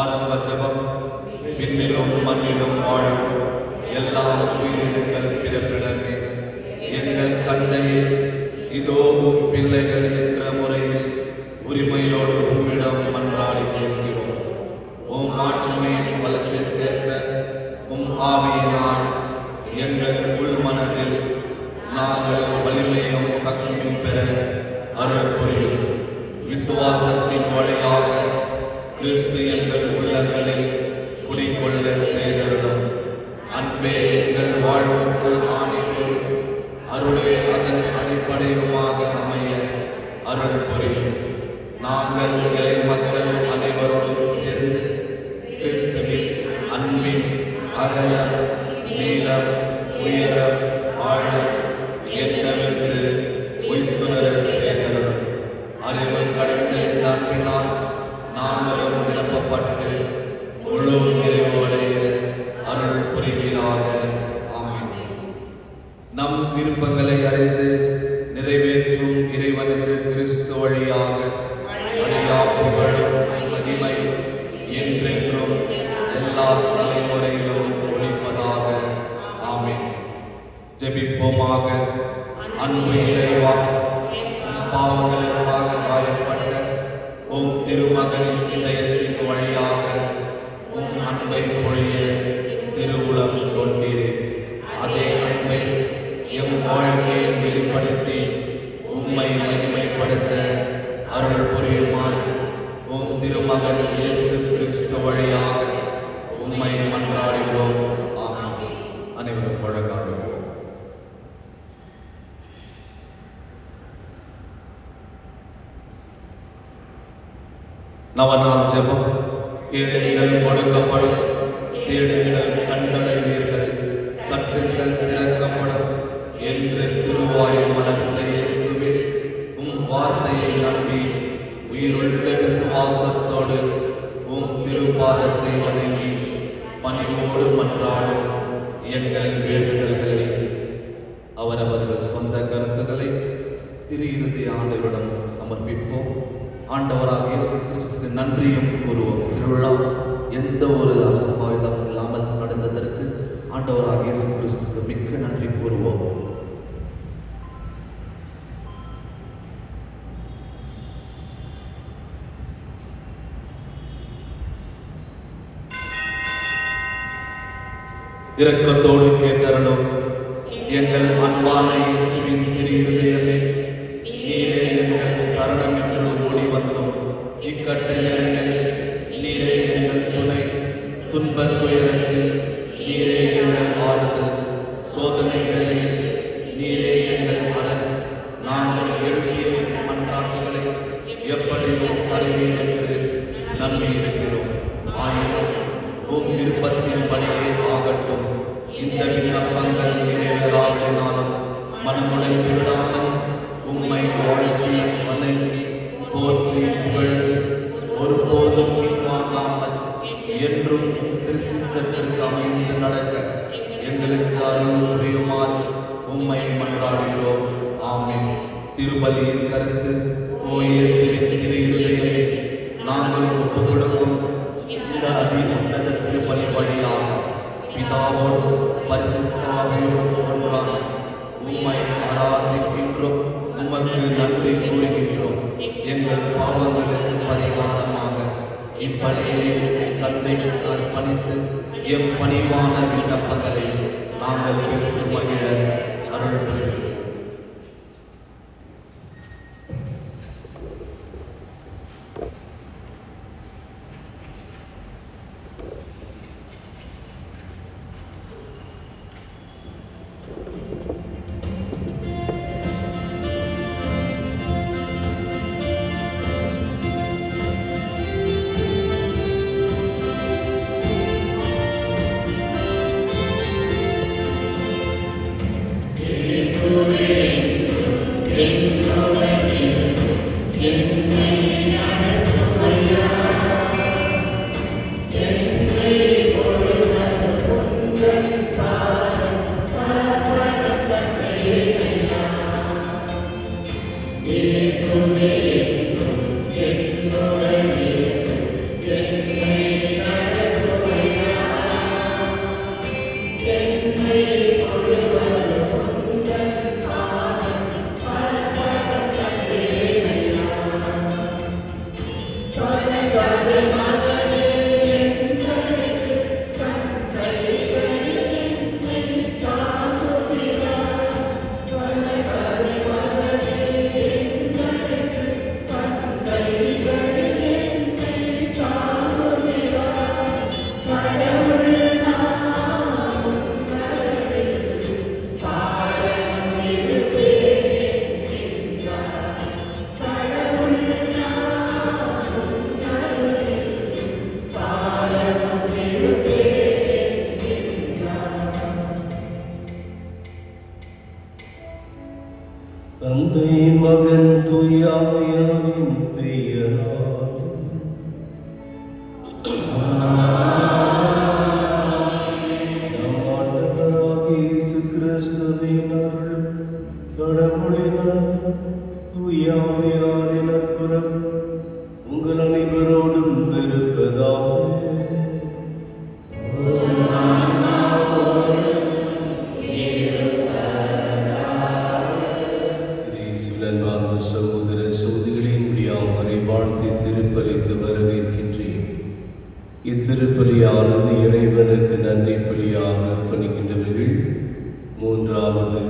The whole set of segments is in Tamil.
ஆரம்ப ஜெபம். விண்ணிலும் மண்ணிலும் வாழும் எல்லா உயிரினங்கள் பிறப்பிடமே, எங்கள் தந்தையே, இதோ உம் பிள்ளைகள் என்ற முறையில் உரிமையோடு உம்மிடம் மன்றாடி கேட்கிறோம். உம் மாட்சிமையின் பலத்திற்கேற்ப உம் ஆவியினால் எங்கள் உள்மனதில் நாங்கள் வலிமையும் சக்தியும் பெற அருள் புரியும். விசுவாசத்தின் வழியாக கிறிஸ்து எங்கள் உள்ளங்களில் குடிக்கொள்ள செய்தருளும். அன்பே எங்கள் வாழ்வுக்கு ஆணிவேர், அருளே அதன் அடிப்படையுமாக அமைய அருள் புரியும். நாங்கள் இறை மக்கள் அனைவரோடும் சேர்ந்து கிறிஸ்துவின் அன்பின் அகல நீளம் உயரம் ஆழம் என்னவென்று உய்த்துணர செய்தருளும். அறிவு கடந்த இந்த அன்பினால் நாங்களும் நிரப்பப்பட்டு முழு நிறைவடைய அருள் புரிவீராக. ஆமென். நம் விருப்பங்களை அறிந்து நிறைவேற்றும் இறைவனுக்கு கிறிஸ்து வழியாக அழியா புகழும் மகிமையும் என்றென்றும் எல்லா தலைமுறையிலும் ஒளிப்பதாக. ஆமென். ஜெபிப்போமாக. அன்பு இறைவா, பாவங்களுக்காக காயப்பட்ட உம் திருமகனின் இதயத்தின் வழியாக உம் அன்பை பொழிய திருவுளம் கொண்டீரே. அதே அன்பை எம் வாழ்க்கையை வெளிப்படுத்தி உம்மை மகிமைப்படுத்த அருள் புரியுமாறு உம் திருமகன் இயேசு கிறிஸ்து வழியாக உம்மை மன்றாடுகிறோம். ஆமென். அனைவரும் வழங்காடுவோம். நவநாள் ஜெபம். கேளுங்கள் கொடுக்கப்படும், தேடுங்கள் கண்டடைவீர்கள், தட்டுங்கள் திறக்கப்படும் என்று திருவாயில் மலர்ந்த இயேசுவே, உம் வார்த்தையை நம்பி உயிருள்ள விசுவாசத்தோடு உம் திருப்பாதத்தை வணங்கி பணிவோடு மன்றாடும் எங்களின் வேண்டுதல்களை அவரவர்கள் சொந்த கருத்துக்களை திரு இறுதி ஆண்டவரிடம் சமர்ப்பிப்போம். ஆண்டவராக இயேசு கிறிஸ்துக்கு நன்றியும் கூறுவோம். திருவிழா எந்த ஒரு அசம்பாவிதம் இல்லாமல் நடந்ததற்கு ஆண்டவராக இயேசு கிறிஸ்துக்கு மிக்க நன்றி கூறுவோம். இரக்கத்தோடு கேட்டருளும் எங்கள் அன்பான இயேசுவின் திரு இருதயமே, நீரே எங்கள் சரணம் என்று ஓடி வந்தோம். இக்கட்ட நேரங்களில் நீரே எங்கள் துணை, துன்பத் துயரத்தில் நீரே எங்கள் ஆறுதல், சோதனைகளில் நீரே எங்கள் அரண். நாங்கள் எழுப்பிய மன்றாட்டுகளை எப்படியோ இந்த விண்ணப்பங்கள் நிறைவேறாவினாலும் மனமுடைந்து விடாமல் உம்மை வாழ்த்தி வணங்கி போற்றி புகழ்ந்து ஒருபோதும் பின்வாங்காமல் என்றும் திருசித்தத்திற்கு அமைந்து நடக்க எங்களுக்கு அருள் புரியுமாறு உம்மை மன்றாடுகிறோம். ஆமென். திருப்பலியின் கருத்து: ஓ இயேசுவின் திரு இருதயமே, நாங்கள் ஒப்புக் கொடுக்கும் இந்த அதி உன்னத திருப்பலி வழியாக பிதாவோடு பரிசுத்த ஆவியோடு ஒன்றாக உம்மை ஆராதிக்கின்றோம், உமக்கு நன்றி கூறுகின்றோம். எங்கள் பாவங்களுக்கு பரிகாரமாக இப்பலியை தந்தைக்கு அர்ப்பணித்து எம் பணிவான விண்ணப்பங்களை நாங்கள் பெற்று மகிழ அருள் புரிகிறோம். தந்தை மகன் தூய ஆவியாரின் பெயரால் நம் ஆண்டவராகிய இயேசு கிறிஸ்துவின் அருளும் கடவுளின் அன்பும் தூய ஆவியாரின் நட்புறவும் உங்கள் அனைவரோடும் இருப்பதாக. சகோதர சகோதரிகளின் முடியாமரை வாழ்த்தி திருப்பலிக்கு வரவேற்கின்றேன். இத்திருப்பலியானது இறைவனுக்கு நன்றி பலியாக அர்ப்பணிக்கின்றவர்கள் மூன்றாவது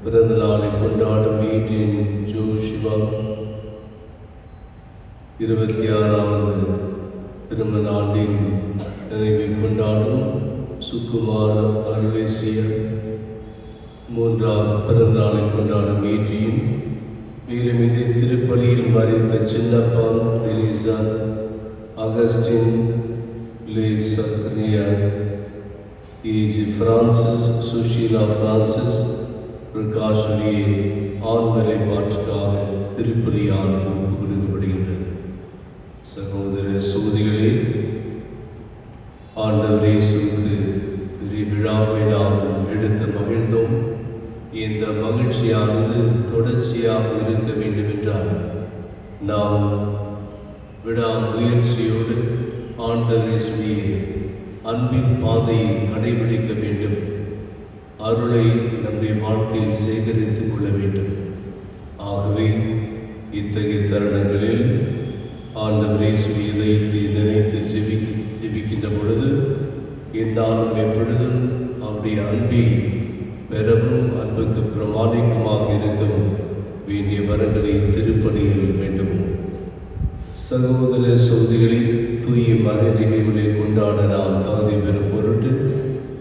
பிறந்த நாளை கொண்டாடும் வீட்டின் ஜோஷுவா, 26வது திருமண ஆண்டின் நினைவை கொண்டாடும் சுக்குமார் அருளேசியர், 3வது பிறந்த நாளை கொண்டாடும் வீட்டின் மேலும் இதே திருப்பலியில் மறைத்த சின்னப்பம் தெரீசா, அகஸ்டின், லேசக்ரியா, ஏஜி பிரான்சிஸ், சுஷீலா பிரான்சிஸ், பிரகாஷ்லியே ஆண்மலை மாற்றுக்காக திருப்பலியானது கொடுக்கப்படுகின்றது. சகோதர சகோதரிகளே, ஆண்டவர் இயேசுவுக்கு பெரிய விழாவை நாம் எடுத்து மகிழ்ந்தோம். இந்த மகிழ்ச்சியானது தொடர்ச்சியாக இருக்க வேண்டும் என்றால் நாம் விடாமுயற்சியோடு ஆண்டவர் இயேசுவின் அன்பின் பாதையை கடைபிடிக்க வேண்டும். அருளை நம்முடைய வாழ்க்கையில் சேகரித்துக் கொள்ள வேண்டும். ஆகவே இத்தகைய தருணங்களில் ஆண்டவர் இயேசுவின் இதயத்தை நினைத்து ஜெபிக்கின்ற பொழுது என்னாலும் எப்பொழுதும் அவருடைய அன்பை பெறவும் அன்புக்கு பிரமாணிக்கமாக இருக்கும் வேண்டிய வரங்களை திருப்பலியில் வேண்டும். சகோதர சகோதரிகளின் தூய மறைநிகழ்வுகளை கொண்டாட நாம் தகுதி பெறும் பொருட்டு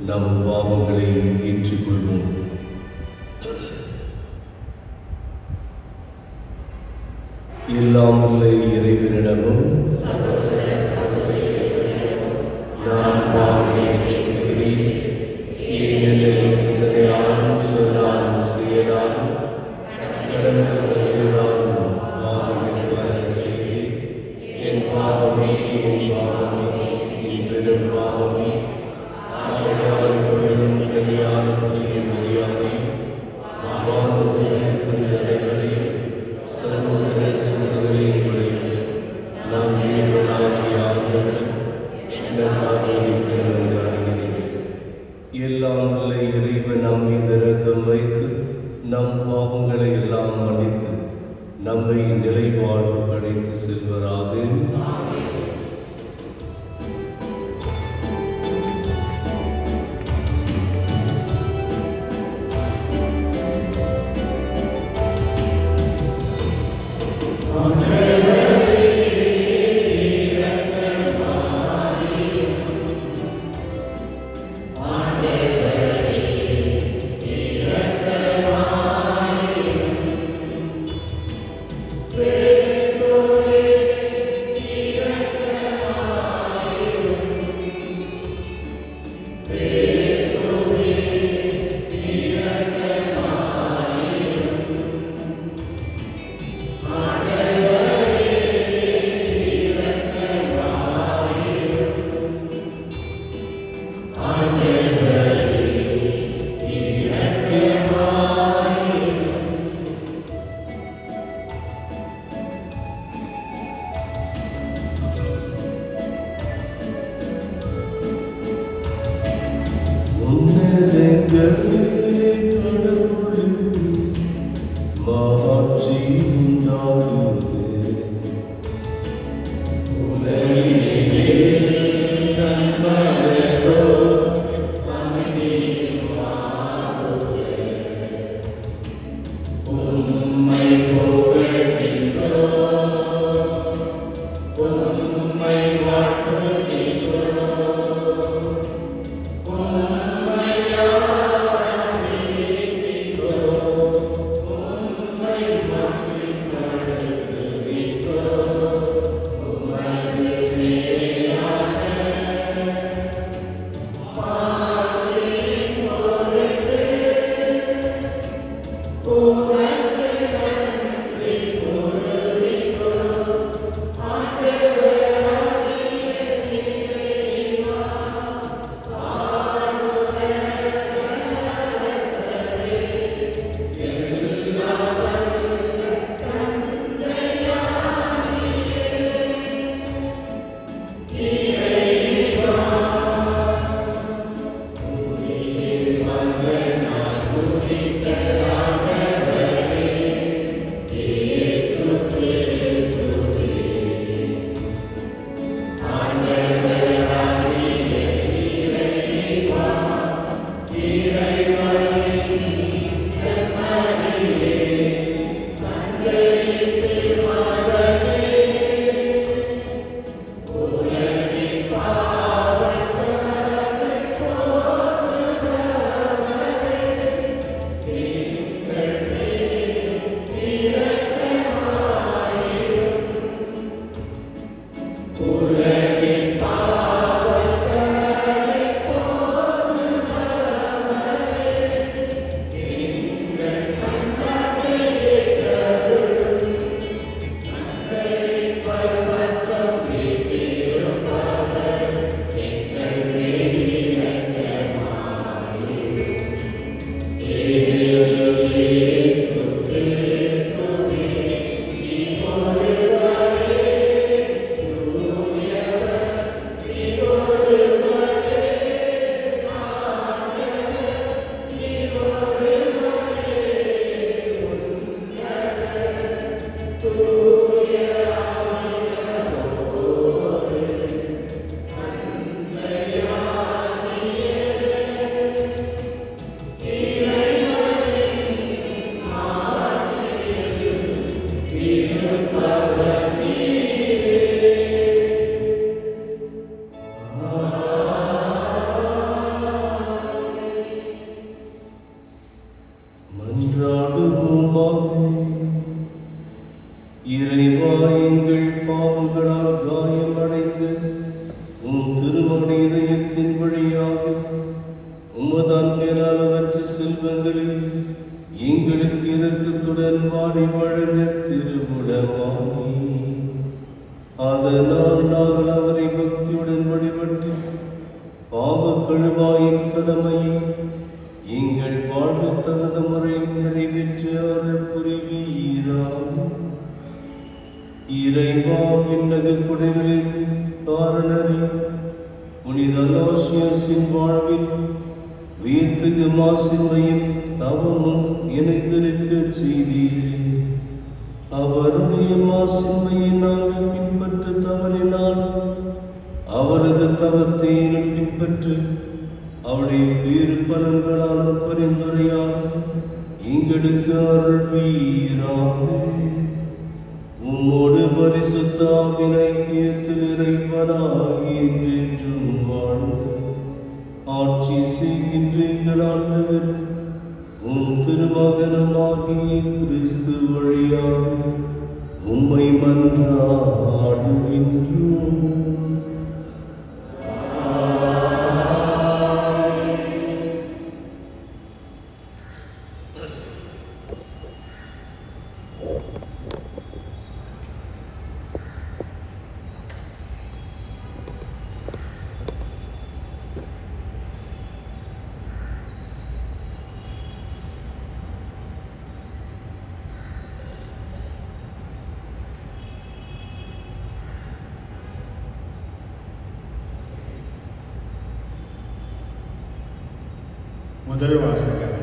நம் பாவங்களை ஏற்றுக்கொள்வோம். எல்லாம் உள்ள இறைவனிடமும் நான் பாவம் ஏற்றுக்கொள்கிறேன். அழைத்து செல்வராக. இறைவா, எங்கள் பாவங்களால் காயமடைந்து உம் திருமண இதயத்தின் வழியாக உமது அன்பினாலவற்ற செல்வங்களில் எங்களுக்கு இரக்கத்துடன் வாரி வழங்க திருவுளமானி. அதனால் நாங்கள் அவரை பக்தியுடன் வழிபட்டு பாவக்கழுவாயின் கடமையை எங்கள் வாழ்வில் தகுந்த முறையில் நிறைவேற்று அருள் புரிவீராக. இறைவா, விண்ணக குடைகளின் காரணரே, புனித அலோசியஸின் வாழ்வில் வீத்துக்கு மாசின்மையும் தவமும் இணைந்திருக்க செய்தீரே. அவருடைய மாசின்மையை நாங்கள் பின்பற்ற தவறினால் அவரது தவத்தை பின்பற்று அவருடைய வேறு பலன்களாலும் பரிந்துரையால் எங்களுக்கு அருள்வீராக. உம்மோடு பரிசுத்த ஆவியின் ஐக்கியத்தில் இறைவனாகி என்றென்றும் வாழ்ந்து ஆட்சி செய்கின்ற எங்கள் ஆண்டவர் உம் திருமகனமாகிய கிறிஸ்து வழியாக உம்மை மன்றாடுகின்றோம். முதல் வாசகம்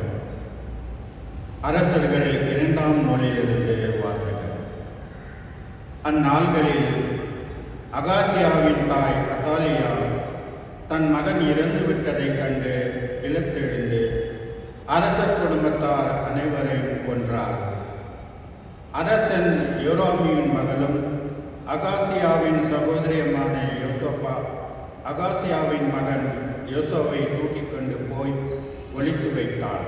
அரசர்கள் 2ஆம் நூலிலிருந்து வாசகம். அந்நாள்களில் அகாசியாவின் தாய் அத்தாலியா தன் மகன் இறந்து விட்டதைக் கண்டு இழுத்தெழுந்து அரசர் குடும்பத்தார் அனைவரையும் கொன்றார். அரசன் யோராமியின் மகளும் அகாசியாவின் சகோதரியமான யோசப்பா அகாசியாவின் மகன் யோசோவை தூக்கிக் கொண்டு போய் ஒளித்து வைத்தாள்.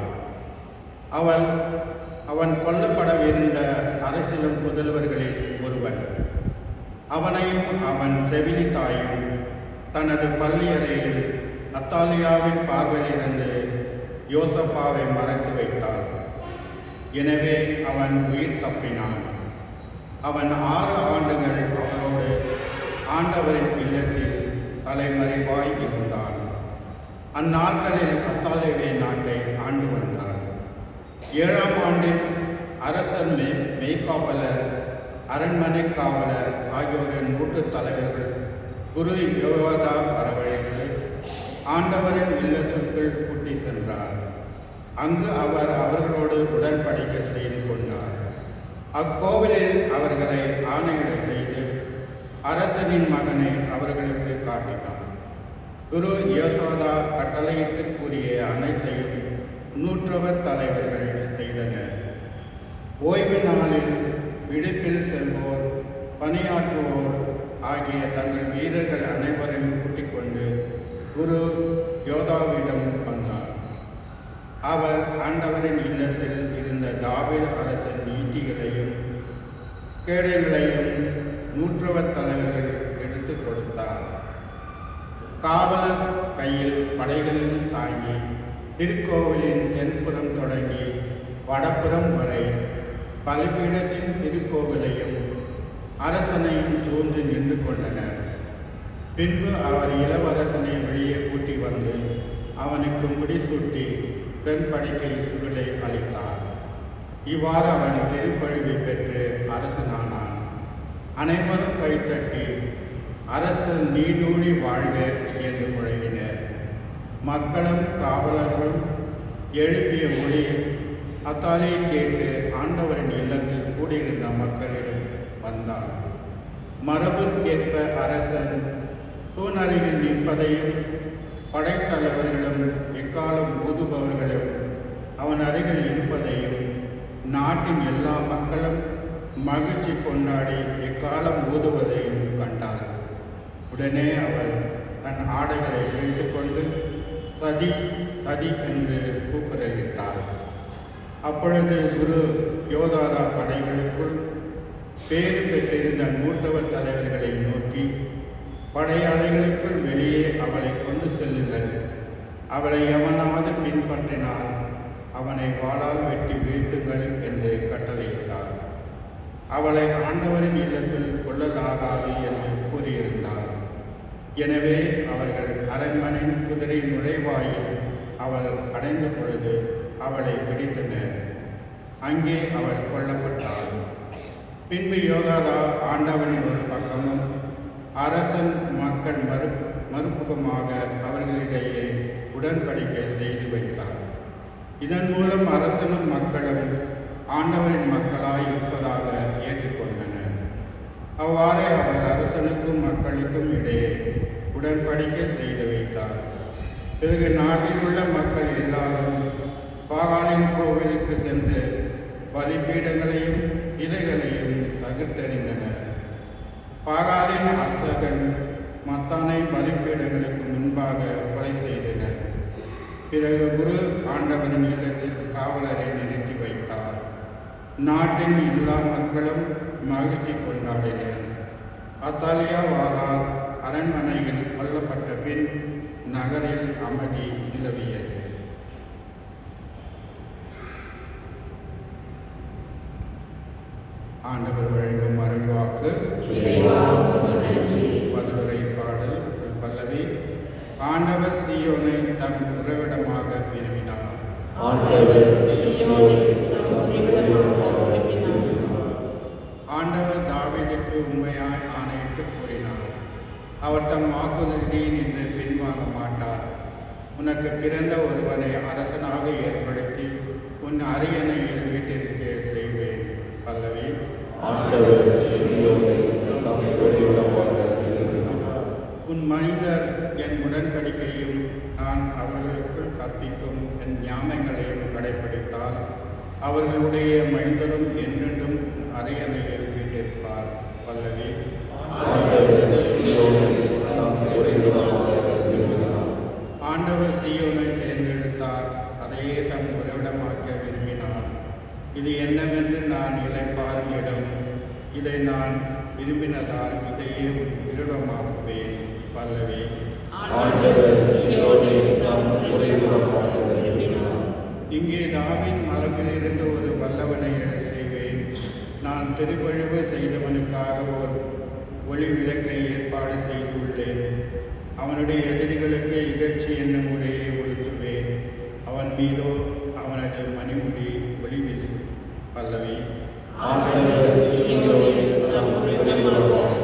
அவன் கொல்லப்படவிருந்த அரசிலும் புதல்வர்களில் ஒருவன். அவனையும் அவன் செவிலி தாயும் தனது பள்ளியறையில் அத்தாலியாவின் பார்வையிலிருந்து யோசப்பாவை மறைத்து வைத்தாள். எனவே அவன் உயிர் தப்பினான். அவன் 6 ஆண்டுகள் அவனோடு ஆண்டவரின் இல்லத்தில் தலைமறைவாய் இருந்தான். அந்நாட்களில் அத்தாலியா நாட்டை ஆண்டு வந்தார். 7ஆம் ஆண்டில் அரசர் மெய்காவலர் அரண்மனை காவலர் ஆகியோரின் 100 தலைவர்கள் குரு யோவாதா வரவழைத்து ஆண்டவரின் இல்லத்திற்குள் கூட்டி சென்றார். அங்கு அவர் அவர்களோடு உடன்படிக்கை செய்து கொண்டார். அக்கோவிலில் அவர்களை ஆணையிட செய்து அரசனின் மகனை அவர்களுக்கு காட்டினார். குரு யோசோதா கட்டளையிட்டு கூறிய அனைத்தையும் 100 தலைவர்கள் செய்தனர். ஓய்வு நாளில் விடுப்பில் செல்வோர் பணியாற்றுவோர் ஆகிய தங்கள் வீரர்கள் அனைவரையும் கூட்டிக் கொண்டு குரு யோதாவிடம் வந்தார். அவர் ஆண்டவரின் இல்லத்தில் இருந்த தாவீது அரசன் ஈட்டிகளையும் கேடயங்களையும் 100 தலைவர்கள் எடுத்துக் கொடுத்தார். காவலர் கையில் படைகளில் தாங்கி திருக்கோவிலின் தென்புறம் தொடங்கி வடப்புறம் வரை பலிபீடத்தின் திருக்கோவிலையும் அரசனையும் சூழ்ந்து நின்று கொண்டனர். பின்பு அவர் இளவரசனை வெளியே கூட்டி வந்து அவனுக்கு முடிசூட்டி தென்படிக்கை சுருளை அளித்தார். இவ்வாறு அவன் திருப்பழிவை பெற்று அரசனானான். அனைவரும் கைத்தட்டி அரசர் நீடூழி வாழ்க என்று முழங்கினர். மக்களும் காவலர்களும் எழுப்பிய மொழி அத்தாலியை கேட்டு ஆண்டவரின் இல்லத்தில் கூடியிருந்த மக்களிடம் வந்தார். மரபுக்கேற்ப அரசன் தூணருகில் நிற்பதையும் படைத்தலைவர்களும் எக்காலம் ஊதுபவர்களும் அவன் அருகில் இருப்பதையும் நாட்டின் எல்லா மக்களும் மகிழ்ச்சி கொண்டாடி எக்காலம் ஊதுவதையும் கண்டார். உடனே அவர் தன் ஆடைகளை பிரித்து கொண்டு சதி சதி என்று கூக்குரலிட்டார். அப்பொழுது குரு யோதாதா படைகளுக்குள் பேறு பெற்றிருந்த 100 தலைவர்களை நோக்கி, படையாளைகளுக்குள் வெளியே அவளை கொண்டு செல்லுங்கள். அவளை எவனாவது பின்பற்றினால் அவனை வாளால் வெட்டி வீழ்த்துங்கள் என்று கட்டளையிட்டார். அவளை ஆண்டவரின் இல்லத்தில் கொள்ளலாகாது என்று கூறியிருந்தார். எனவே அவர்கள் அரண்மனையின் குதிரை நுழைவாயில் அவள் அடைந்த பொழுது அவளை பிடித்தனர். அங்கே அவள் கொல்லப்பட்டாள். பின்பு யோதாதா ஆண்டவனின் ஒரு பக்கமும் அரசன் மக்கள் மறுபுறமாக அவர்களிடையே உடன்படிக்கை செய்து வைத்தார். இதன் மூலம் அரசனும் மக்களும் ஆண்டவரின் மக்களாய் இருப்பதாக ஏற்றுக்கொண்டனர். அவ்வாறே அவர் அரசனுக்கும் மக்களுக்கும் இடையே உடன்படிக்கை செய்து வைத்தார். பிறகு நாட்டில் உள்ள மக்கள் எல்லாரும் பாகாலின் கோவிலுக்கு சென்று பலிபீடங்களையும் இலைகளையும் தகர்த்தெறிந்தனர். பாகாலின் அர்ச்சகன் மத்தானை பலிபீடங்களுக்கு முன்பாக கொலை செய்தனர். பிறகு குரு ஆண்டவரின் இல்லத்தில் காவலரை நிறுத்தி வைத்தார். நாட்டின் எல்லா மக்களும் மகிழ்ச்சி கொண்டாடினர். அத்தாலியா வாளால் அரண்மனையில் கொல்லப்பட்ட பின் நகரில் அமைதி நிலவியது. ஆண்டவர் வழங்கும் அருள்வாக்கு. பதிலுரை பாடல் பல்லவி. ஆண்டவர் சீயோனை தம் உறவிடமாக விரும்பினார். ஆண்டவர் தாவீதுக்கு உண்மையாய் ஆணையிட்டு கூறினார். அவர் தம் வாக்குறுதியை நின்று பின்வாங்க மாட்டார். உனக்கு பிறந்த ஒருவனை அரசனாக ஏற்படுத்தி உன் அரியணையில் வீட்டிற்கு செய்வேன். பல்லவி. உன் மைந்தர் என் உடன்படிக்கையும் நான் அவர்களுக்குள் கற்பிக்கும் என் ஞானங்களையும் கடைப்பிடித்தால் அவர்களுடைய மைந்தரும் என்றென்றும் அரியணையில் வீட்டிருப்பார். பல்லவி. ஆண்டவர் சீயோனை தேர்ந்தெடுத்தார், அதையே தம் உறைவிடமாக்க விரும்பினார். இது என்னவென்று நான் இளைப்பாறும் இடம், இதை நான் விரும்பினதால் இதையே உறைவிடமாக்குவேன். பல்லவி. இங்கே தாவின் மரபிலிருந்து ஒரு வல்லவனை எழ செய்வேன். நான் திருப்பழிவு செய்தவனுக்காக ஒரு ஒளி விளக்கை ஏற்பாடு செய்துள்ளேன். அவனுடைய எதிரிகளுக்கு இகழ்ச்சி என்னும் உடையை உடுத்துவேன். அவன் மீதோ அவனது மணிமுடி ஒளி வீசும். பல்லவி. அனைவரும் எழுந்திருப்போம்.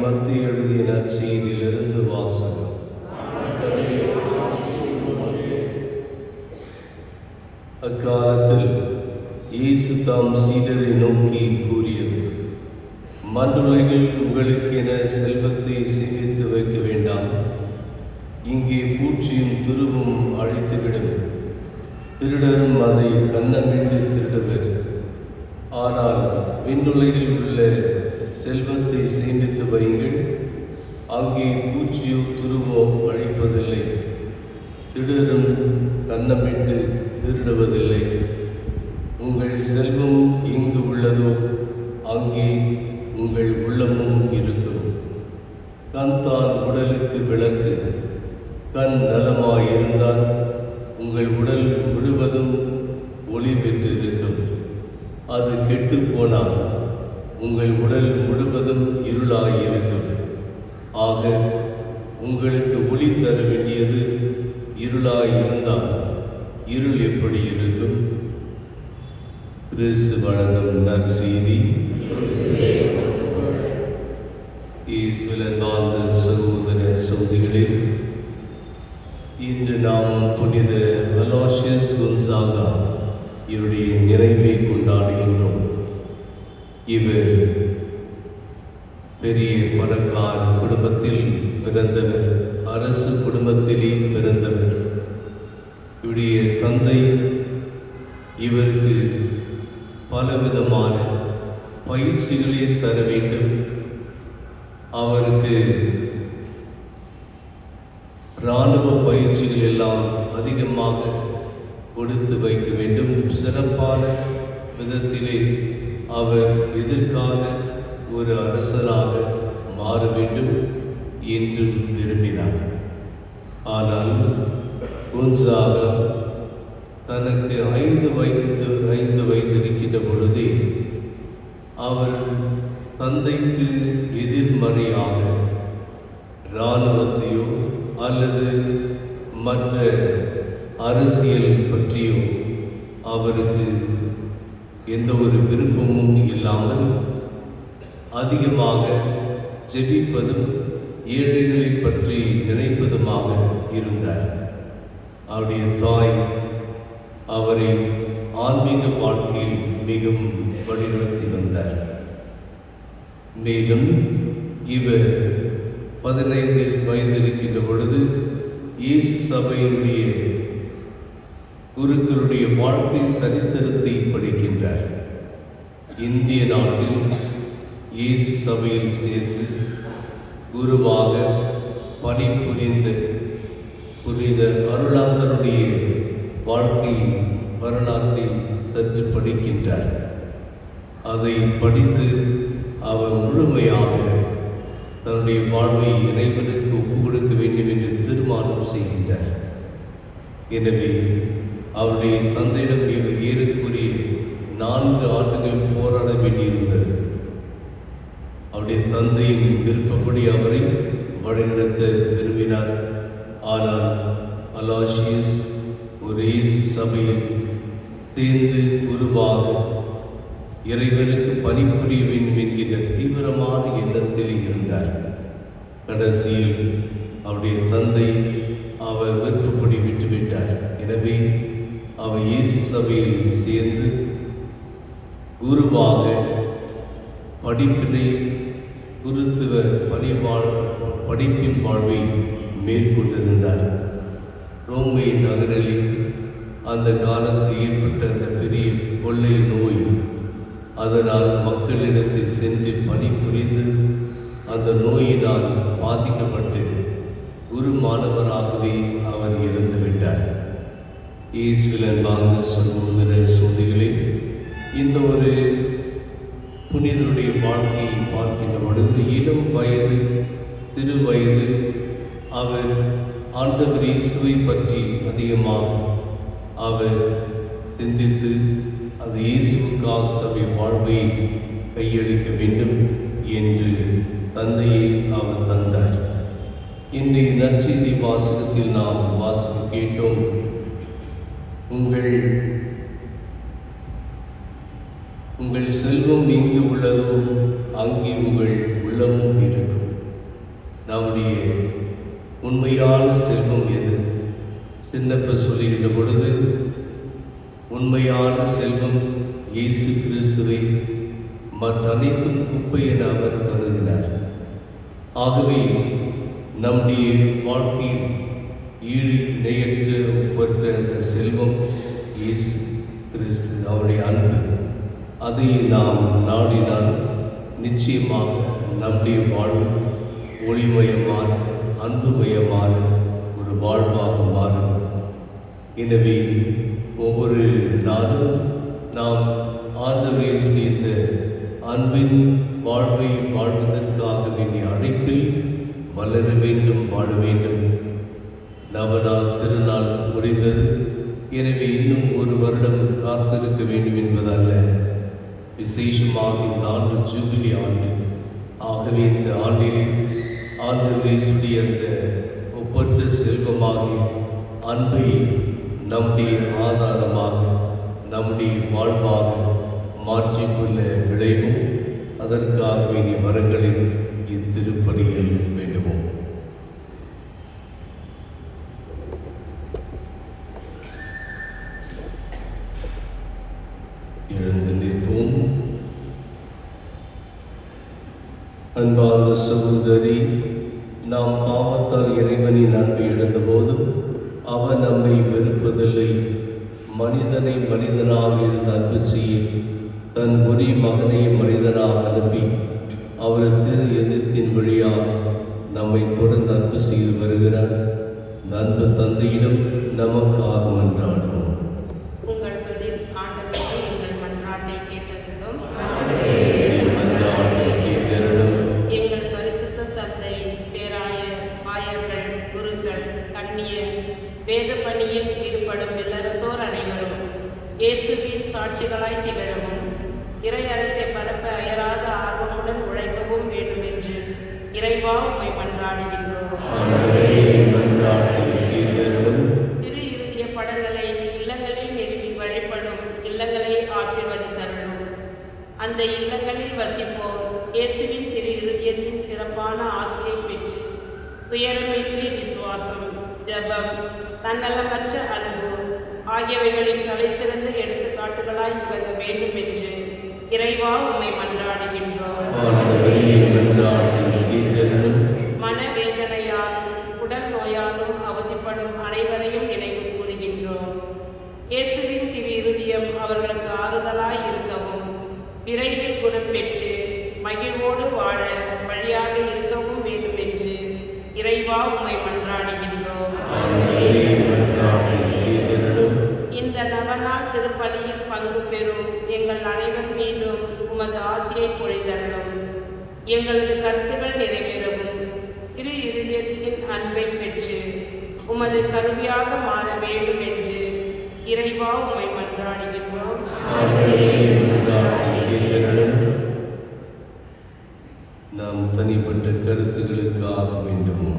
மத்திய எழுதிய நற்செய்தியிலிருந்து வாசகம். அக்காலத்தில் இயேசு தாம் சீடரை நோக்கி கூறியது, மண்ணுலகில் உங்களுக்கென செல்வத்தை சேமித்து வைக்க வேண்டாம். இங்கே பூச்சியும் துருவும் அழித்துவிடும், திருடரும் அதை கன்னமிட்டு திருடுவர். ஆனால் விண்ணுலகில் உள்ள செல்வத்தை சேமித்து வையுங்கள். அங்கே பூச்சியோ துருவோ அழிப்பதில்லை, திருடரும் கன்னமிட்டு திருடுவதில்லை. உங்கள் செல்வம் எங்கு உள்ளதோ அங்கே உங்கள் உள்ளமும் இருக்கும். கண் தான் உடலுக்கு விளக்கு. கண் நலமாயிருந்தால் உங்கள் உடல் முழுவதும் ஒளி பெற்றிருக்கும். அது கெட்டு போனால் உங்கள் உடல் முழுவதும் இருளாயிருக்கும். ஆக உங்களுக்கு ஒளி தர வேண்டியது இருளாயிருந்தால் இருள் எப்படி இருக்கும்? கிறிஸ்து வழங்கும் நற்செய்தி. இயேசுவில் வாழ்ந்த சகோதர சகோதரிகளே, இன்று நாம் புனித அலோசியஸ் கொன்சாகா இவருடைய நினைவை கொண்டாடுகின்றோம். இவர் பெரிய பணக்கார குடும்பத்தில் பிறந்தவர், அரசு குடும்பத்திலே பிறந்தவர். இவருடைய தந்தை இவருக்கு பலவிதமான பயிற்சிகளை தர வேண்டும், அவருக்கு இராணுவ பயிற்சிகள் எல்லாம் அதிகமாக கொடுத்து வைக்க வேண்டும். சிறப்பான விதத்திலே அவர் எதிர்கால ஒரு அரசராக மாற வேண்டும் என்றும் விரும்பினார். ஆனால் கொன்சாகா தனக்கு 5 வயது இருக்கின்ற பொழுதே அவர் தந்தைக்கு எதிர்மறையாக இராணுவத்தையோ அல்லது மற்ற அரசியல் பற்றியோ அவருக்கு எந்த ஒரு விருப்பமும் இல்லாமல் அதிகமாக ஜெபிப்பதும் ஏழைகளை பற்றி நினைப்பதுமாக இருந்தார். அவருடைய தாய் அவரை ஆன்மீக வாழ்க்கையில் மிகவும் வழிநடத்தி வந்தார். மேலும் இவர் 15 வயது இருக்கின்ற பொழுது இயேசு சபையினுடைய குருக்களுடைய வாழ்க்கை சரித்திரத்தை படிக்கின்றார். இந்திய நாட்டில் இயேசு சபையில் சேர்ந்து குருவாக பணிபுரிந்த புனித அருளாந்தருடைய வாழ்க்கை வரலாற்றை சற்று படிக்கின்றார். அதை படித்து அவர் முழுமையாக தன்னுடைய வாழ்வை இறைவனுக்கு ஒப்புக் கொடுக்க வேண்டும் என்று தீர்மானம் செய்கின்றார். எனவே அவருடைய தந்தையிடம் இவர் ஏறக்குறைய 4 ஆண்டுகள் போராட வேண்டியிருந்தது. அவருடைய தந்தையின் விருப்பப்படி அவரை வழிநடத்த விரும்பினார். ஆனால் அலோசியஸ் ஒரு இயேசு சபையில் சேர்ந்து குருவாக இறைவனுக்கு பணிபுரிய வேண்டும் என்கின்ற தீவிரமான எண்ணத்தில் இருந்தார். கடைசியில் அவருடைய தந்தை அவர் விருப்பப்படி விட்டுவிட்டார். எனவே அவர் இயேசு சபையில் சேர்ந்து குருவாக படிப்பினை குருத்துவ படிப்பின் வாழ்வை மேற்கொண்டிருந்தார். ரோமை நகரில் அந்த காலத்தில் ஏற்பட்ட அந்த பெரிய கொள்ளை நோய், அதனால் மக்களிடத்தில் சென்று பணிபுரிந்து அந்த நோயினால் பாதிக்கப்பட்டு குரு மாணவராகவே அவர் இறந்துவிட்டார். இயேசுவில் வாழ்ந்த சகோதர சகோதரிகளே, இந்த ஒரு புனிதருடைய வாழ்க்கையை பார்க்கின்ற பொழுது இளம் வயது சிறு வயது அவர் ஆண்டவர் இயேசுவை பற்றி அதிகமாக அவர் சிந்தித்து அது இயேசுவுக்காக தன்னுடைய வாழ்வை கையளிக்க வேண்டும் என்று தந்தையை அவர் தந்தார். இன்றைய நற்செய்தி வாசகத்தில் நாம் வாசிக்க கேட்டோம், உங்கள் செல்வம் எங்கு உள்ளதோ அங்கே உங்கள் உள்ளமும் இருக்கும். நம்முடைய உண்மையான செல்வம் எது? சின்னப்பர் சொல்லுகின்ற பொழுது உண்மையான செல்வம் இயேசு கிறிஸ்துவை, மற்ற அனைத்தும் குப்பை என அவர் கருதினார். ஆகவே நம்முடைய வாழ்க்கையில் ஈடு இணையற்ற ஒப்பற்ற அந்த செல்வம் இயேசு கிறிஸ்து, அவருடைய அன்பு. அதை நாம் நாடினால் நிச்சயமாக நம்முடைய வாழ்வு ஒளிமயமான அன்புமயமான ஒரு வாழ்வாக மாறும். எனவே ஒவ்வொரு நாளும் நாம் ஆண்டவரை இந்த அன்பின் வாழ்வை வாழ்வதற்காக வேண்டிய அழைப்பில் வளர வேண்டும், வாழ வேண்டும். நவநாள் திருநாள் முடிந்தது. எனவே இன்னும் 1 வருடம் காத்திருக்க வேண்டும் என்பதல்ல, விசேஷமாக இந்த ஆண்டு ஜூபிலி ஆண்டு. ஆகவே இந்த ஆண்டிலே ஆண்டவருடைய அந்த ஒப்பற்ற செல்வமாகிய அன்பை நம்முடைய ஆதாரமாக, நம்முடைய வாழ்வாக மாற்றிக்கொள்ள விளைவும் அதற்காகவே நீ வரங்களில் இத்திருப்பலியில் வேண்டுவோம். எழுந்து நிற்போம். அன்பார்ந்த சகோதரி, நாம் பாவத்தால் இறைவனின் அன்பை இழந்தபோதும் அவர் நம்மை வெறுப்பதில்லை. மனிதனை மனிதனாக இருந்து அன்பு செய்ய தன் ஒரே மகனை மனிதனாக அனுப்பி அவரது திரு எதிர்த்தின் வழியாக நம்மை தொடர்ந்து அன்பு செய்து வருகிறார். இந்த அன்பு தந்தையிடம் நமக்காக மன்றாடுவோம். உங்கள் பதில் ஆண்டவரே, எங்கள் மன்றாட்டை கேட்டருளும். எங்கள் பரிசுத்த தந்தை, பேராயர், ஆயர்கள், குருக்கள், கன்னியர், வேத பணியில் ஈடுபடும் இல்லறத்தோர் அனைவரும் இயேசுவின் சாட்சிகளாய் திகழவும் இறை அரசை பரப்ப அயராத ஆர்வமுடன் உழைக்கவும் வேண்டும் என்று இறைவா உம்மை மன்றாடுகின்றோம். திரு இறுதிய படங்களை இல்லங்களில் நிறுவி வழிபடும் இல்லங்களை ஆசீர்வதித்தருளும். அந்த இல்லங்களில் வசிப்போர் இயேசுவின் திரு இருதயத்தின் சிறப்பான ஆசையை பெற்று துயரமின்றி விசுவாசம், ஜெபம், தன்னலமற்ற அன்பு ஆகியவைகளின் தலை சிறந்த எடுத்துக்காட்டுகளாய் விளங்க வேண்டும் என்று இறைவா உம்மை மன்றாடுகின்றோம். மனவேதனையாலும் உடல் நோயாலும் அவதிப்படும் அனைவரையும் நினைவு கூறுகின்றோம். இயேசுவின் திரு இருதயம் அவர்களுக்கு ஆறுதலாய் இருக்கவும் விரைவில் குணம் பெற்று மகிழ்வோடு வாழ வழியாக இருக்கவும் வேண்டும் என்று இறைவா உம்மை மன்றாடுகின்றோம். இந்த நவநாள் திருப்பலியில் பங்கு பெறும் எங்கள் அனைவர் மீதும் உமது ஆசியை பொழிதருளும். எங்களது கருத்துக்கள் நிறைவேறவும் திரு இருதயத்தின் அன்பை பெற்று உமது கருவியாக மாற வேண்டும் என்று இறைவா உம்மை மன்றாடுகின்றோம். நாம் தனிப்பட்ட கருத்துக்களுக்காக வேண்டுமோ?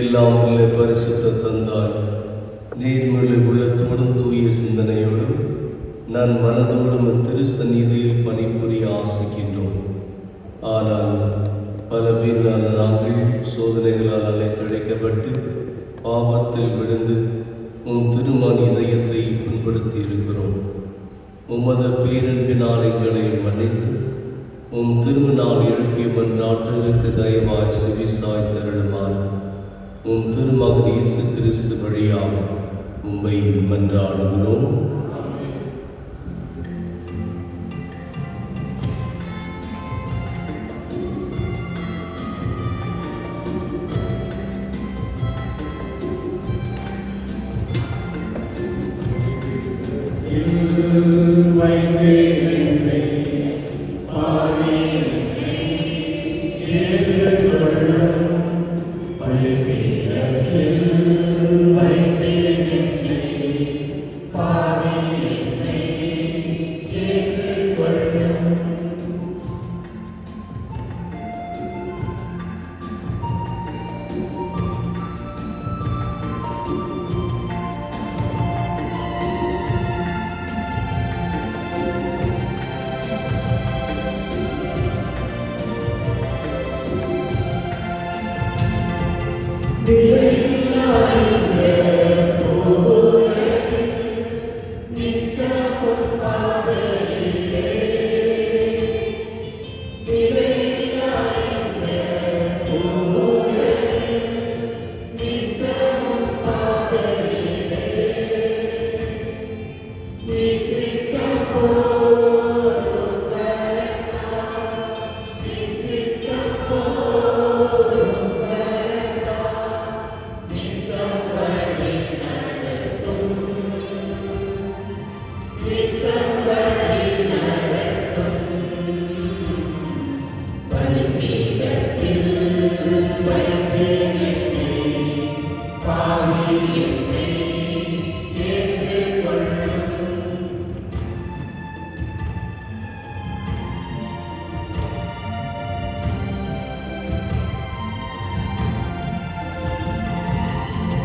எல்லாம் உள்ள பரிசுத்த தந்தாய், நேர்மறை உள்ளத்தோடும் தூய சிந்தனையோடும் நான் மனதோடும் திருசந்நிதியில் பணிபுரிய ஆசிக்கின்றோம். ஆனால் பல பேர் நாங்கள் சோதனைகளால் அலைக்கழிக்கப்பட்டு பாவத்தில் விழுந்து உன் திருமான் இதயத்தை புண்படுத்தி இருக்கிறோம். உமது பேரன்பினால் எங்களை மன்னித்து உம் திருநாள் எழுப்பிய மன்றாட்டுகளுக்கு தயவாய் செவிசாய் தருளுமாறு உம் திருமகன் இயேசு கிறிஸ்து வழியாக உம்மை மன்றாடுகிறோம்.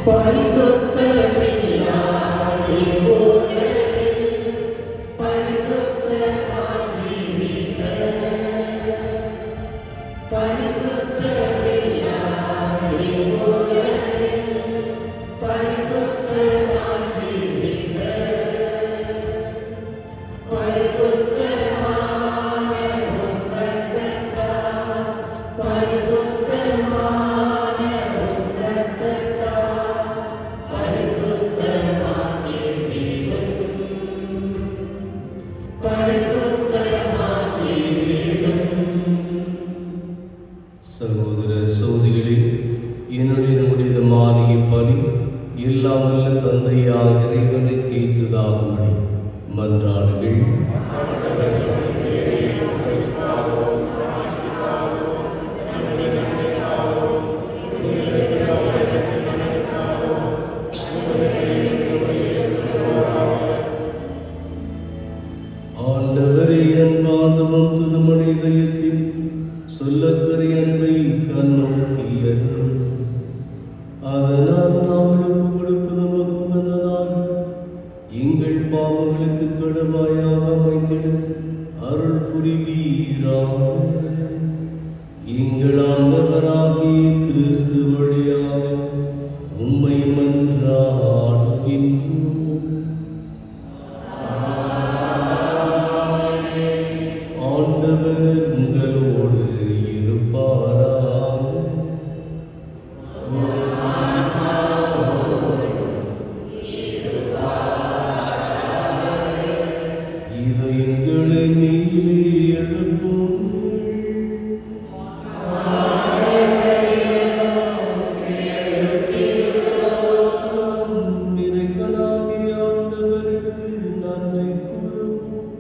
பரிசுத்த கழுவீராக. எங்கள் ஆண்டவராகிய கிறிஸ்து வழியாக உம்மை மன்றாடுகின்றோம். ஆண்டவர் உங்களோடு இருப்பாராக. இதயங்களை மேலே எழுப்புங்கள். இறைவனாகிய ஆண்டவருக்கு நன்றி கூறுவோம்.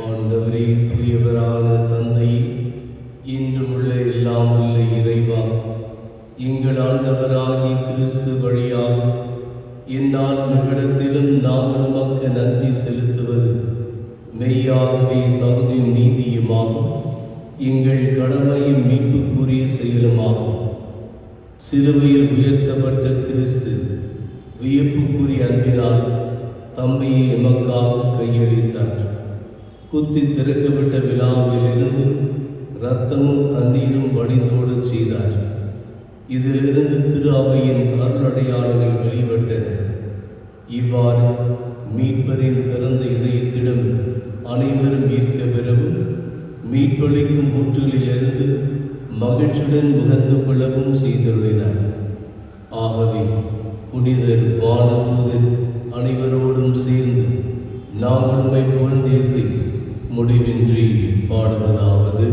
ஆண்டவரே, தூயவரான தந்தையே, இன்றும் உள்ள எல்லாம் உள்ள இறைவா, எங்கள் ஆண்டவராகிய கிறிஸ்து வழியாக என்னால் நிகழத்திலும் நாங்கள் உமக்கு நன்றி செலுத்துவது மெய்யாகவே தகுதியும் நீதியுமாகும். எங்கள் கடமையும் மீட்புக்குரிய செயலுமாகும். சிலுவையில் உயர்த்தப்பட்ட கிறிஸ்து வியப்புக்குரிய அன்பினால் தம்மையை எமக்காக கையளித்தார். குத்தி திறக்கப்பட்ட விழாவிலிருந்து இரத்தமும் தண்ணீரும் வடிந்தோடச் செய்தார். இதிலிருந்து திரு அவையின் அருளடையாளர்கள் வெளிப்பட்டன. இவ்வாறு மீட்பரின் திறந்த இதயத்திடம் அனைவரும் ஈர்க்க பெறவும் மீட்பளிக்கும் ஊற்றலிலிருந்து மகிழ்ச்சியுடன் முகந்து கொள்ளவும் செய்துள்ளினார். ஆகவே புனிதர் வானதூதர் அனைவரோடும் சேர்ந்து நாங்கள் உம்மை புகழ்ந்தேத்தி முடிவின்றி பாடுவதாவது: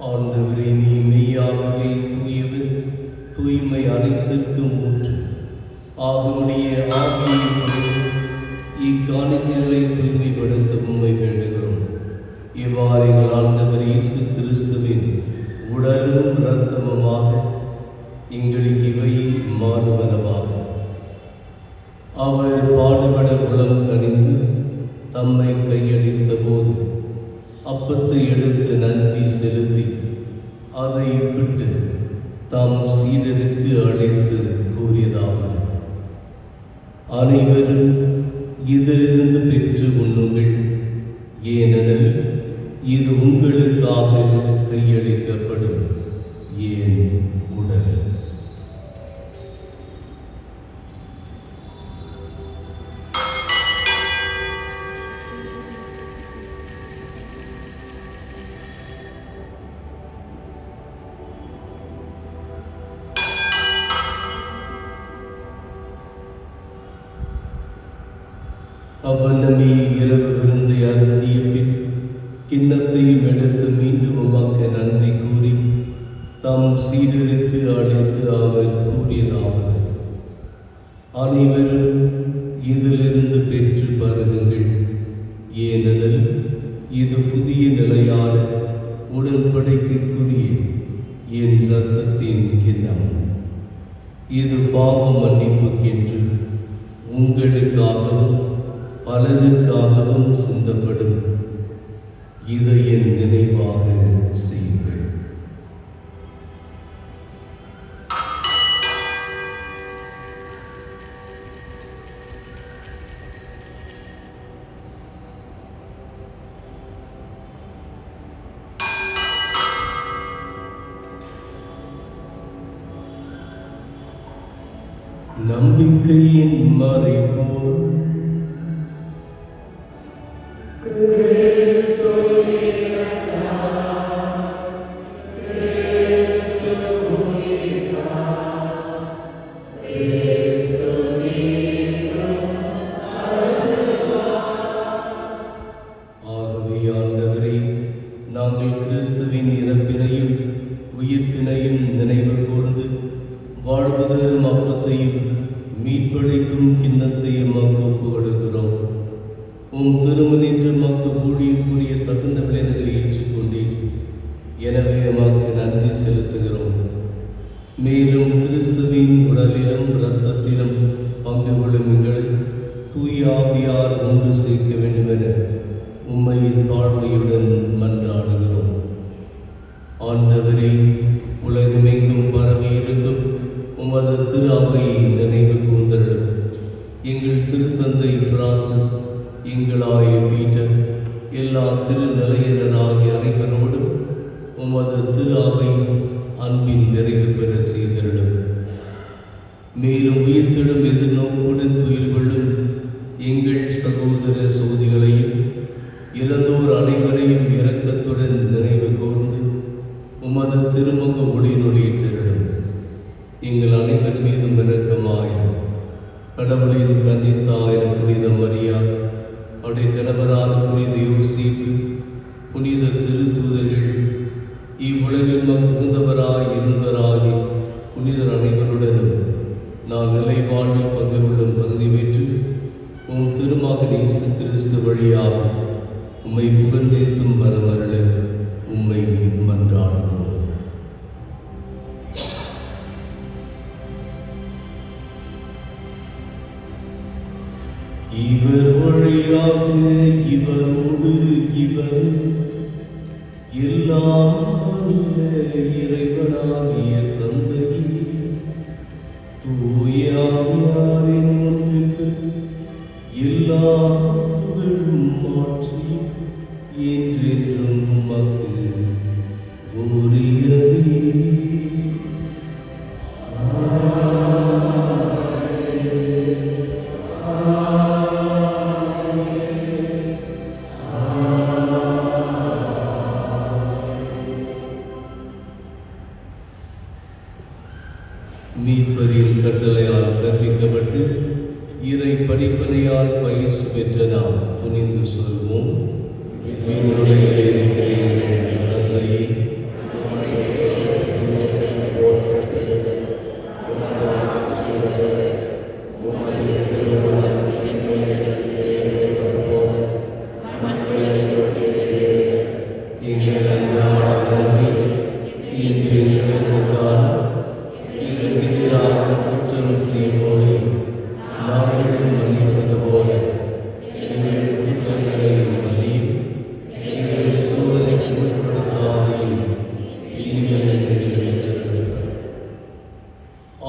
ஆண்டவரே, நீ மெய்யாகவே தூயவர், தூய்மை அனைத்திற்கும் ஊற்று. ஆகுடைய ஆவியை இக்காணிக்கைகளை தூய்மைப்படுத்த உம்மை வேண்டுகிறோம். இவ்வாறு எங்கள் ஆண்டவர் இயேசு கிறிஸ்துவின் உடலும் இரத்தமுமாக எங்களுக்கு இவை மாறுவனவாக. அவர் பாடுபட உளம் கனிந்து தம்மை கையளித்த போது அப்பத்தை எடுத்து நன்றி செலுத்தி அதை விட்டு தாம் சீடருக்கு அழைத்து கூறியதாவது: அனைவரும் இதிலிருந்து பெற்று உண்ணுங்கள், ஏனெனில் இது உங்களுக்காக கையளிக்கப்படும் என் உடல். அவ்வண்ணமே இரவு விருந்தை அருந்திய பின் கிண்ணத்தையும் எடுத்து மீண்டும் உமக்கு நன்றி கூறி தம் சீடருக்கு அழைத்து அவர் கூறியதாவது: அனைவரும் இதிலிருந்து பெற்று பருகுங்கள், ஏனெனில் இது புதிய நிலையான உடன்படிக்கைக்குரிய என் இரத்தத்தின் கிண்ணம். இது பாவ மன்னிப்புக்கென்று உங்களுக்காகவும் பலருக்காகவும் சிந்தப்படும். இதை என் நினைவாக செய்யுங்கள். நம்பிக்கையின் மறைபோல் உம் திருமணின்று மக்கு ஊழியர்க்குரிய தகுந்த விளைவுகளை ஏற்றுக்கொண்டீர். எனவே எமக்கு நன்றி செலுத்துகிறோம். மேலும் கிறிஸ்துவின் உடலிலும் இரத்தத்திலும் பங்கு கொள்ளும் எங்களை தூய ஆவியார் ஒன்று சேர்க்க வேண்டுமென உம்மை தாழ்மையுடன் மன்றாடுகிறோம். ஆண்டவரே, உலகமெங்கும் பரவி இருக்கும் உமது திரு அவையை நினைவு கூர்ந்தருளும். எங்கள் திருத்தந்தை பிரான்சிஸ், எங்களாய பீட்டர், எல்லா திருநிலையினராகிய அனைவரோடும் உமது திரு அவை அன்பின் நிறைவு பெற செய்தருளும். மேலும் உயிர்த்திடும் எதிர்நோக்குடன் துயில் கொள்ளும் எங்கள் சகோதர சகோதரிகளையும் இறந்தோர் அனைவரையும் இரக்கத்துடன் நினைவு கூர்ந்து உமது திருமுக ஒளிநொழியேற்றருளும். எங்கள் அனைவர் மீதும் இரக்கமாயிரும். கடவுளின் கன்னித்தாயின புனித மரியா, அவருடைய கணவரான புனித யோசேப்பு, புனித திருத்தூதர்கள், இவ்வுலகில் மகுந்தவராய் இருந்தவராகி புனிதர் அனைவருடனும் நான் நிலை வாழ்வில் பங்கு கொள்ளும் தகுதி பெற்று உம் திருமகன் இயேசு கிறிஸ்து வழியாக உம்மை புகழ்ந்தேத்தும் வரமருள உம்மை மன்றாடுகிறோம். இவர் வழியாக இவரோடு இவர் எல்லாம் இறைவனாகிய தந்தை தூயாரின் ஒன்றுக்கு எல்லா புகழும் மாற்றி என்றென்றும் உமக்கு உரியதே. மீட்பரின் கட்டளையால் கற்பிக்கப்பட்டு இறை படிப்பனையால் பயிற்சி பெற்ற நாம் துணிந்து சொல்வோம். விண்ணுலகில் இருக்கிற எங்கள் தந்தையே, எங்கள் அன்றாட உணவை இன்று எங்களுக்கு தாரும். எங்களுக்கு எதிராக குற்றம் செய்வோரை நாங்கள் மன்னிப்பது போல எங்கள் குற்றங்களை மன்னியும். எங்களை சோதனைக்கு உட்படுத்தாதையும் தீமையை நிறைவேற்றுங்கள்.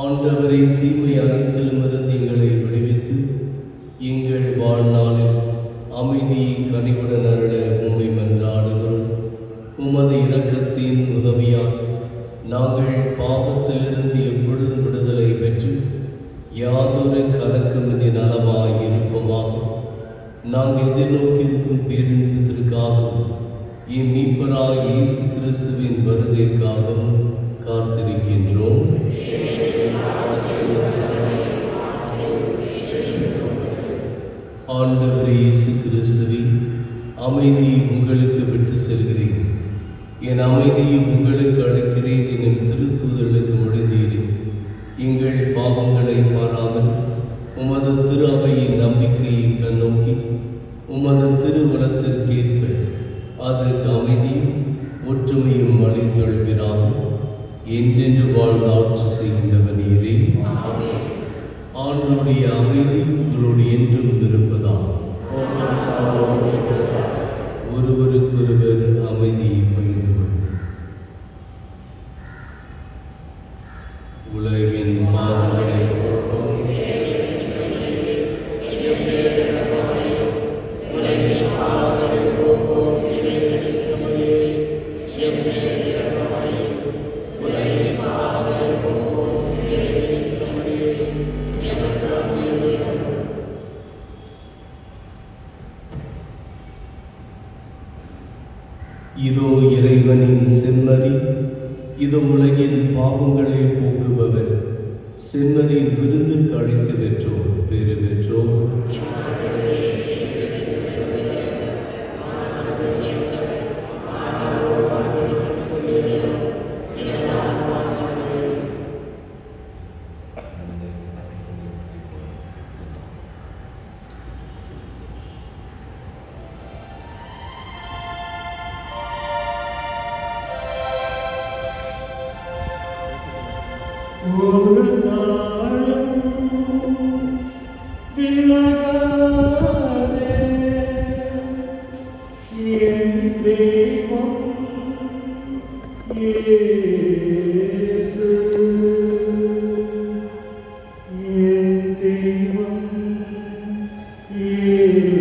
ஆண்டவரை தீமை அனைத்திலுமிருந்து எங்களை விடுவித்து எங்கள் வாழ்நாளில் அமைதியை கனிவுடன் அருள உம்மை மன்றாடுகிறோம். உமது இரக்கத்தின் உதவியால் நாங்கள் பாவத்திலிருந்து எப்பொழுதும் விடுதலை பெற்று யாதொரு கலக்கமின்றி நலமாய் இருப்போமாக. நாங்கள் எதிர்நோக்கியிருக்கும் பேரின்பத்திற்காகவும் என் மீட்பராய் இயேசு கிறிஸ்துவின் வருகைக்காகவும் காத்திருக்கின்றோம். ஆண்டவர் இயேசு கிறிஸ்துவின் அமைதியை உங்களுக்கு விட்டு செல்கிறேன், என் அமைதியை உங்களுக்கு அளிக்கிறேன் என்னும் திருத்தூதர்களுக்கு மொழிந்தீரேன். எங்கள் பாவங்களை பாராமல் உமது திரு அவையின் நம்பிக்கையை கண்ணோக்கி உமது திருவலத்திற்கேற்ப அதற்கு அமைதியும் ஒற்றுமையும் அளித்தொள்கிறார். என்றென்று வாழ்ந்து ஆட்சி செய்கின்றவர் நீரே. ஆண்டவருடைய அமைதி உங்களோடு என்றும் இருப்பதால் ஒருவருக்கொருவர் அமைதியை பகிர்ந்து கொள்ளும். உலகின் பாவங்களை இதோ இறைவனின் செம்மறி, இதோ உலகின் பாவங்களை போக்குபவர். செம்மறியின் விருந்துக்கு அழைக்க பெற்றோர் பேறு பெற்றோர். ஒரு நாளும் விலகாதே என் தெய்வம் இயேசு, என் தெய்வம் இயேசு.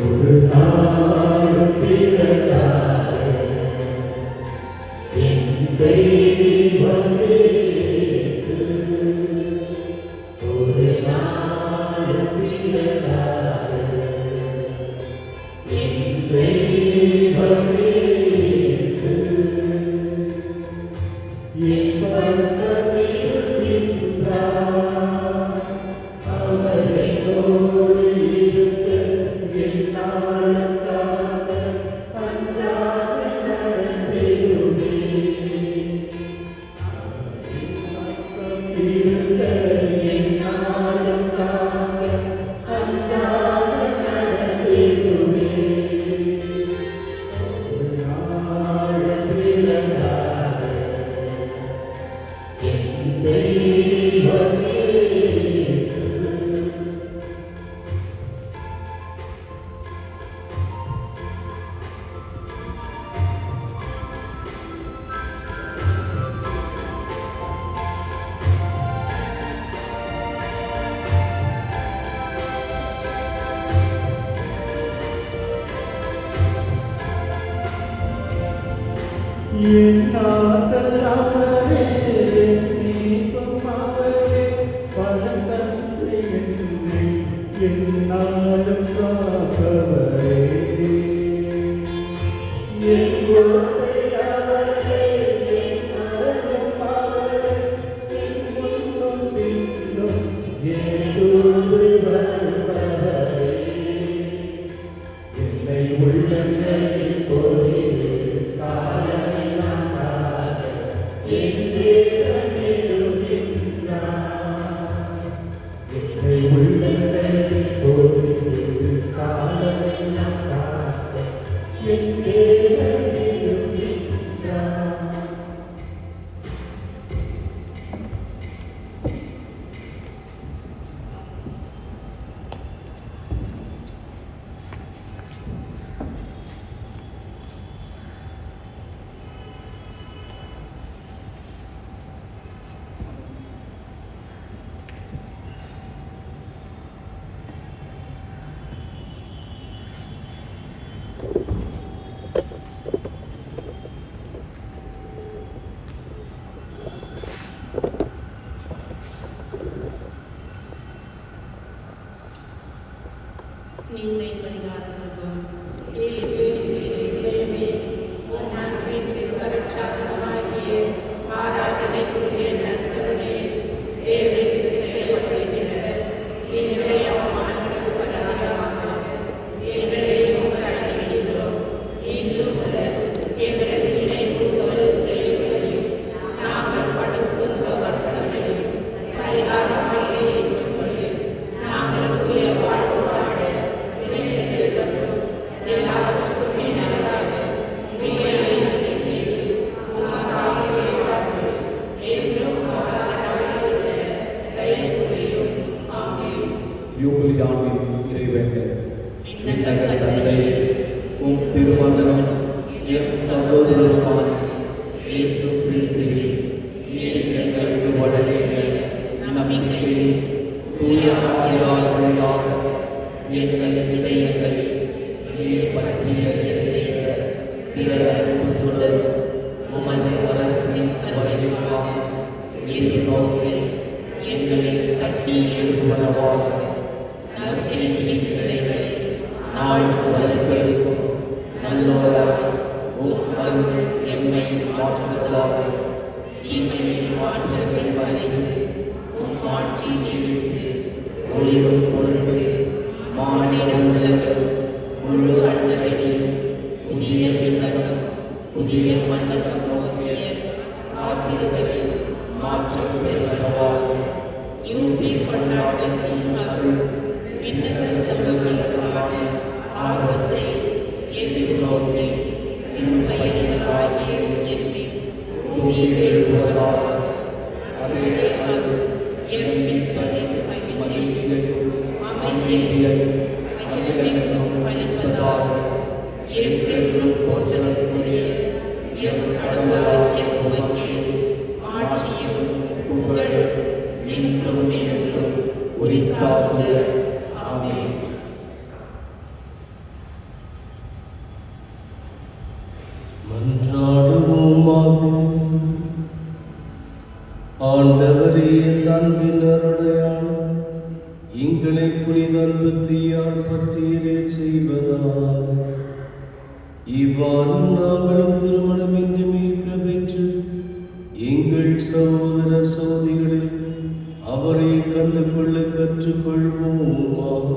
ஒரு நாளும் விலகாதே என் தெய்வம் இயேசு, ஒரு நாளும் விலகாதே என் தெய்வம் இயேசு, என் பக்கத்தில் நின்றார், அவர் என்னோடு இருக்க என்னாலுக்காக அஞ்சாத நடந்திடுமே. இருக்க என்னாலுக்காக அஞ்சாத நடந்திடுமே. ஒரு நாளும் விலகாத என் தெய்வம் இயேசு. என் ஆற்றல் அவரே, என் மீட்பும் அவரே, பல தந்தை என்னை என்னாலும் காப்பவரே. என் கோட்டை அவரே, என் அரண் அவரே, என் முன்னும் பின்னும் இயேசுவே வருபவரே. என்னை உள்ளங்களில் போதித்து காலமெல்லாம் காக்க என் தேவன் இருக்கின்றார். என்னை உள்ளங்களில் போதித்து காலமெல்லாம் காக்க என் தேவன் இருக்கின்றார். நிந்தை பரிகார ஜெபம். இயேசுவே தெய்வமே, உம் அன்பின் திருவருட்சாதனமாகிய ஆராதனைக்குரிய நற்கருணையை தேவனுக்கு செய்யப்படுகின்ற இந்த அவமானங்களுக்கு பரிகாரமாக எங்களை உமக்கு அழைக்கின்றோம். இன்று முதல் எங்கள் நினைவு சொல் செயல்களையும் நாங்கள் படும் துன்ப வருத்தங்களையும் பரிகாரமாக ஏற்றுக்கொண்டு நாங்கள் தூய வாழ்வு வாழ துணை செய்தவர்களும் எல்லாவற்றுக்கும் மேலாக உண்மையை நன்மை செய்து உமக்காகவே வாழ்ந்து என்றும் காப்பாற்றுகிற தயவு புரியும். ஆமென். யூபிலியாண்டின் இறைவேண்டல். விண்ணக தந்தையே, உம் திருமகனும் என் சகோதரருமான இயேசு கிறிஸ்துவில் நீர் எங்களுக்கு வழங்கிய நம்பிக்கையை தூய ஆவியார் வழியாக எங்கள் இதயங்களில் நீர் பற்றிய செய்த பிற அன்பு சுடர் உமது அரசின் வருகைக்கான எதிர்நோக்கில் எங்களில் தட்டி எழுப்புவனவாக நற்செய்தியின் நிறைகளை நாளும் வலுப்பெடுக்கும் நல்லோராய் உம் அருள் எம்மை மாற்றுவதாக. தீமையின் மாற்றங்கள் வரைந்து உம் ஆட்சி நீடித்து ஒளிரும் பொருட்டு மாநில உலகம் முழு அண்டவெளியும் புதிய விண்ணகம் புதிய மன்னகம் நோக்கிய காத்திருதலில் மாற்றம் பெறுவனவாக. யூபி கொண்டாட்டத்தின் அருள் விண்ணக செல்வங்களுக்கான ஆர்வத்தை எதிர்நோக்கி திருப்பயணிகளாகிய எம்மின் கூடி எழுவதாக. அதே அருள் எம் மீட்பரின் மகிழ்ச்சியையும் அமைதியையும் அகிலமெங்கும் அளிப்பதாக. என்றென்றும் போற்றதற்குரிய எம் கடவுளாகிய உமக்கே ஆட்சியும் புகழும் என்றும் என்றும் உரித்தாகுக. ஆமென். மன்றாடுவோமாக. ஆண்டவரே, அன்பின் அருளையால் எங்களை புனித அன்பு தீயால் பற்றியரே செய்வதால் இவ்வாறு நாங்களும் திருமணமின்றி மீட்க பெற்று எங்கள் சகோதர சகோதரிகளில் அவரை கண்டு கொள்ள கற்றுக்கொள்வோமாக.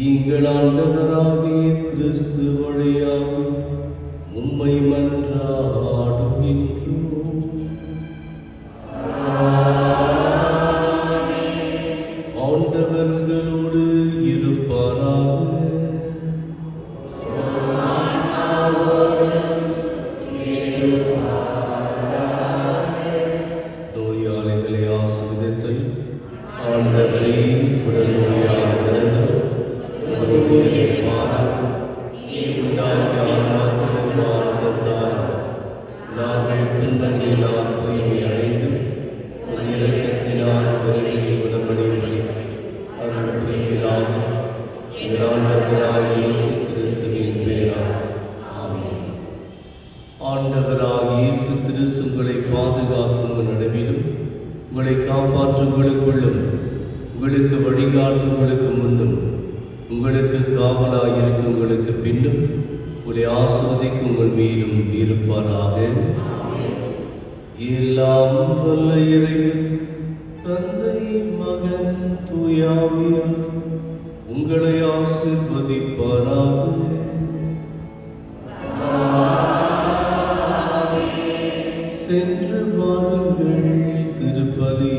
எங்கள் ஆண்டவராகிய கிறிஸ்து வழியாக உம்மை மன்றாடுகின்றோம். ஆண்டவர் உங்களோடு இருப்பாராக. நோயாளிகளை ஆசீர்வதித்தல். ஆண்டவரே, உடல் நோயாளர்களுக்கு நாங்கள் துன்பங்களினால் தூய்மை அடைந்து இரக்கத்தினால் விரைவில் குணமடையும்படி அருள் புரிகிறார். எங்கள் ஆண்டவராகிய இயேசு கிறிஸ்துவின் பெயரால் ஆமென். ஆண்டவராகிய இயேசு கிறிஸ்து உங்களை பாதுகாக்கும் நடுவிலும் உங்களை காப்பாற்றும் உங்களுக்குள்ளும் உங்களுக்கு வழிகாட்டும் உங்களுக்கு முன்னும் உங்களுக்கு காவலாயிருக்கும் உங்களுக்கு பின்னும் உங்களை ஆசீர்வதிக்கும் உங்கள் மீதும் இருப்பாராக. எல்லாம் வல்ல இறைவன் தந்தை மகன் தூயாவியார் உங்களை ஆசீர்வதிப்பாராக. சென்று வாருங்கள், திருப்பலி